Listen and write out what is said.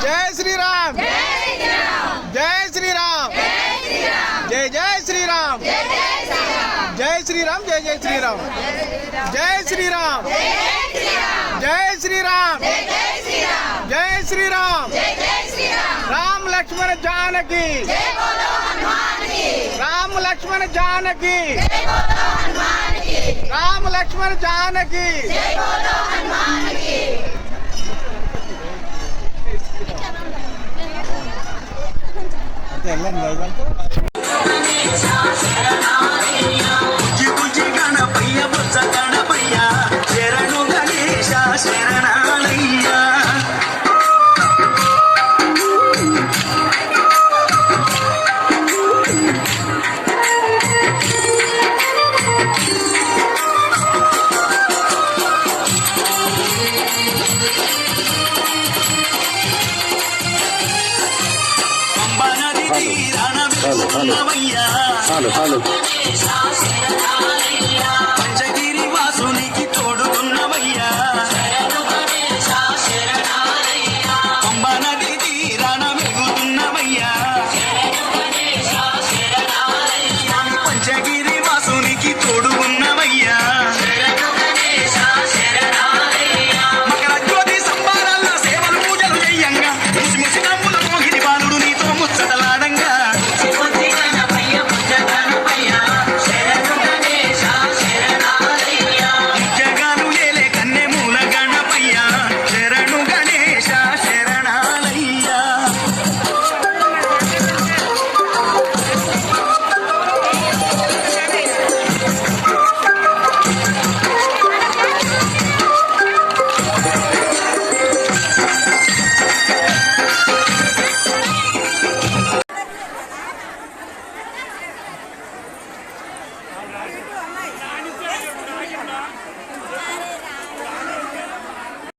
Jai Shri Ram, Jai Shri Ram, Jai Jai Shri Ram, Jai Shri Ram, Jai Jai Shri Ram, Jai Shri Ram, Jai Shri Ram, Jai Shri Ram, Ram Lakshman Janaki, Ram Lakshman Janaki, Ram Lakshman Janaki. Halo.